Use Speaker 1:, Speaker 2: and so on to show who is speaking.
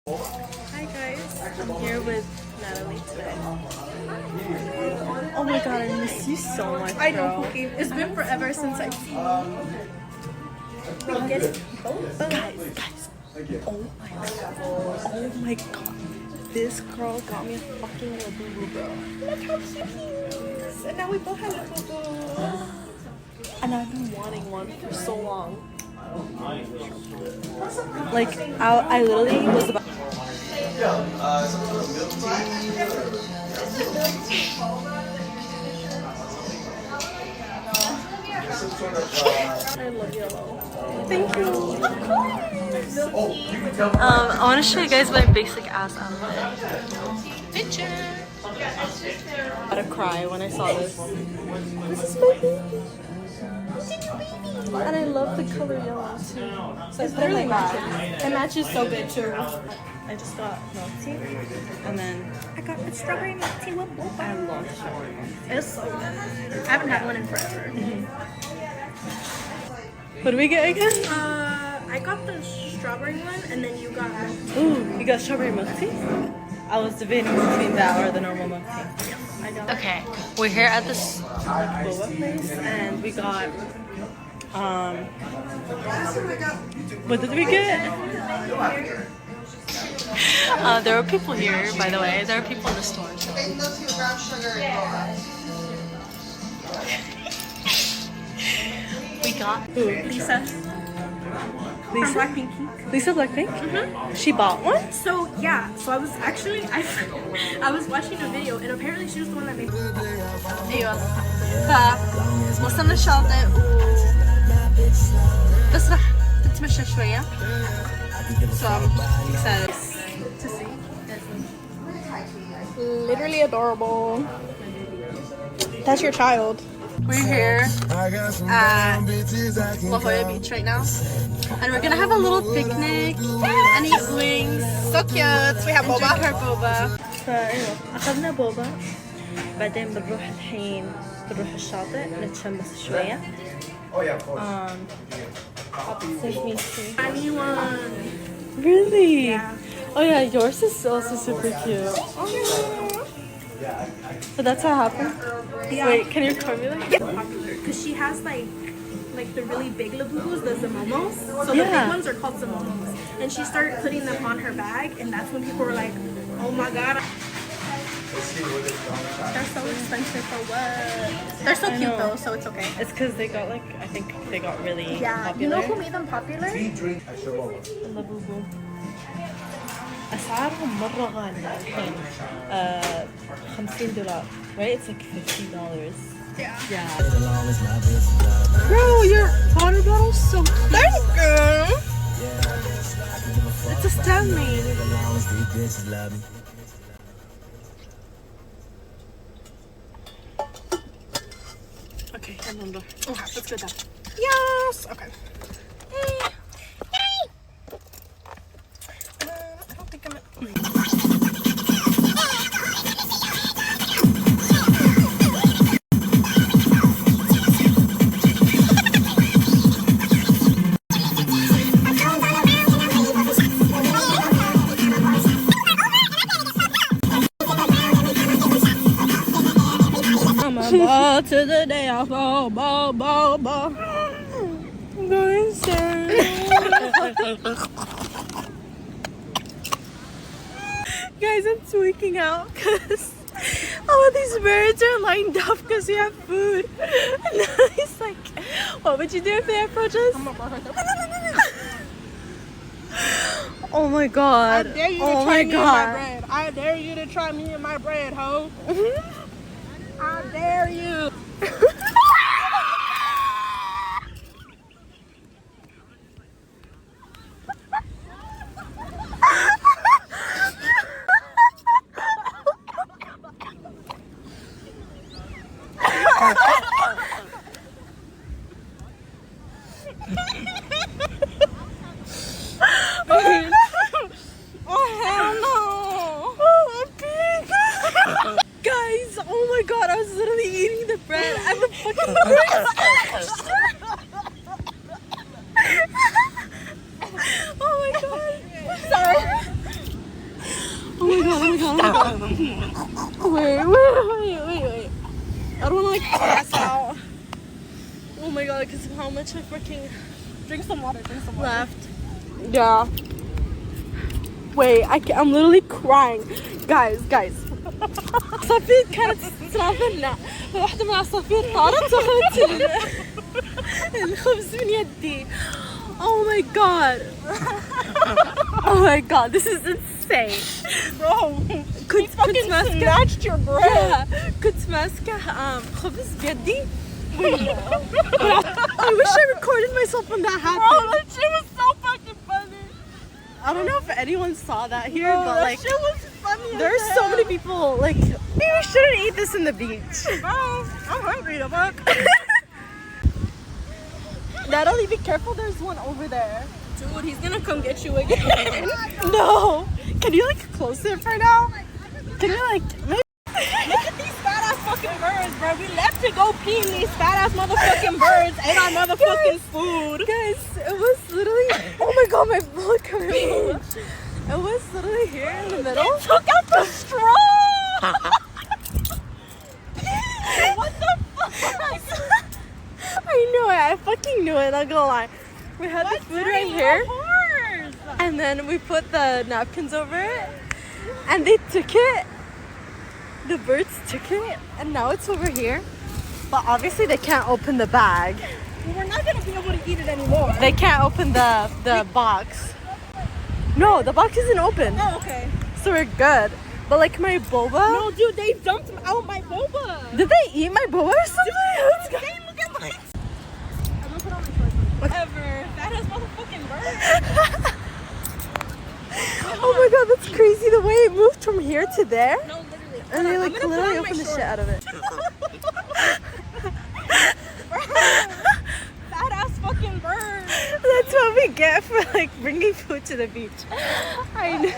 Speaker 1: Hi guys, I'm here with Natalie today. Oh my god, I miss you so much.
Speaker 2: I know, Cookie. It's been forever since I've seen you. We get it.
Speaker 1: Guys. Oh my god. This girl got me a fucking little boo-boo, bro.
Speaker 2: Look how cute he is. And now we both have a boo-boo.
Speaker 1: And I've been wanting one for so long. Like, I literally was about... I love yellow.
Speaker 2: Thank you.
Speaker 1: I want to show you guys my basic ass outfit.
Speaker 2: Picture.
Speaker 1: I had to cry when I saw this. This is my baby. And I love the color yellow too.
Speaker 2: So it's literally matches. It matches so good too.
Speaker 1: I just got milk tea, and then
Speaker 2: I got the strawberry milk tea with Boba.
Speaker 1: I love strawberry milk tea.
Speaker 2: It's so good. I haven't had one in forever.
Speaker 1: What did we get again?
Speaker 2: I got the strawberry one, and then you got.
Speaker 1: Ooh, you got strawberry milk tea? I was debating between that or the normal milk tea. I got okay, we're here at this Boba place, and we got what did we get? There are people here, by the way. There are people in the store. So. We got
Speaker 2: Lisa. From Blackpink.
Speaker 1: Lisa Blackpink? She bought one?
Speaker 2: So yeah, so I was actually I was watching a video and apparently she was the one that made.
Speaker 1: ايوه فوصلنا الشاطئ بس رح تتمشى شوية. So I'm excited to see.
Speaker 2: Literally adorable. That's your child.
Speaker 1: We're here at La Jolla Beach right now, and we're gonna have a little picnic and eat wings.
Speaker 2: So cute. We have
Speaker 1: and
Speaker 2: Boba.
Speaker 1: drink our boba. فايوه اخذنا بوبا، بعدين بنروح الشاطئ نتشمس شوية. Take me too.
Speaker 2: Tiny one.
Speaker 1: Really?
Speaker 2: Yeah.
Speaker 1: Oh yeah, yours is also super cute. So that's how it happened?
Speaker 2: Yeah.
Speaker 1: Wait, can you record me that?
Speaker 2: Popular because she has like the really big labubus, the zamomos. So the
Speaker 1: Yeah.
Speaker 2: big ones are called zamomos, and she started putting them on her bag, and that's when people were like, "Oh my god, they're so expensive for what?" They're so cute though, so it's okay.
Speaker 1: It's because they got like, I think they got really
Speaker 2: Yeah,
Speaker 1: popular.
Speaker 2: you know who made them popular?
Speaker 1: اللبوبو. أسعارهم مرة غالية الحين. $50, right? It's like $50.
Speaker 2: Yeah.
Speaker 1: Yeah.
Speaker 2: Bro, your water bottle's so cute. Thank you.
Speaker 1: It's a Stanley. Okay, I'm on the.
Speaker 2: Okay, let's go down. Yes. Okay. I don't think I'm.
Speaker 1: To the day I fall, Boba. I'm going insane. Guys, I'm tweaking out because all of these birds are lined up because we have food. And he's like, what would you do if they approach us? Oh my god.
Speaker 2: I dare you to try me and my bread. I dare you to try me and my bread, ho. I dare you.
Speaker 1: Oh hell no! Guys, oh my god, I was literally eating the bread and the fucking Wait. I don't want to like pass out. Oh my god, because of how much I freaking
Speaker 2: Drink some water.
Speaker 1: left. Yeah. Wait, I'm literally crying. Guys. عصافير كانت تترافلنا. واحدة من العصافير طارت وأخذت الخبز من يدي. Oh my god, this is insane.
Speaker 2: Bro,
Speaker 1: كنت ماسكة
Speaker 2: snatched your bread.
Speaker 1: Yeah, كنت ماسكة خبز بيدي. I wish I recorded myself when that happened.
Speaker 2: Bro, that shit was so fucking funny.
Speaker 1: I don't know if anyone saw that here,
Speaker 2: Bro,
Speaker 1: but
Speaker 2: that
Speaker 1: like,
Speaker 2: shit was funny.
Speaker 1: there's so many people like, maybe we shouldn't eat this in the beach.
Speaker 2: Bro, I'm hungry. The fuck.
Speaker 1: Natalie, be careful. There's one over there.
Speaker 2: Dude, he's gonna come get you again.
Speaker 1: No. Can you like close it for now? Can you like maybe?
Speaker 2: Look at these fat ass fucking birds, bro. We left to go pee and these fat ass motherfucking birds ate our motherfucking food.
Speaker 1: Guys, it was literally. Oh my god, my blood coming. It was literally here in the middle.
Speaker 2: They took out the straw. What the fuck?
Speaker 1: I knew it. I fucking knew it. Not gonna lie. We had the food right here, and then we put the napkins over it, and they took it. The birds took it, and now it's over here. But obviously they can't open the bag.
Speaker 2: Well, we're not gonna be able to eat it anymore.
Speaker 1: They can't open the box. No, the box isn't open.
Speaker 2: Oh, okay.
Speaker 1: So we're good. But like my boba.
Speaker 2: No, dude, they dumped out my boba.
Speaker 1: Did they eat my boba or something? Let's go.
Speaker 2: Hey, look at my. I'm gonna put on my shorts. Whatever. That is motherfucking bird.
Speaker 1: Oh my god, that's crazy the way it moved from here to there.
Speaker 2: No, literally.
Speaker 1: And they
Speaker 2: I'm
Speaker 1: like
Speaker 2: gonna put
Speaker 1: literally
Speaker 2: on my
Speaker 1: opened the shit
Speaker 2: shorts.
Speaker 1: out of it.
Speaker 2: Fat ass fucking bird.
Speaker 1: That's what we get for like bringing food to the beach. I know.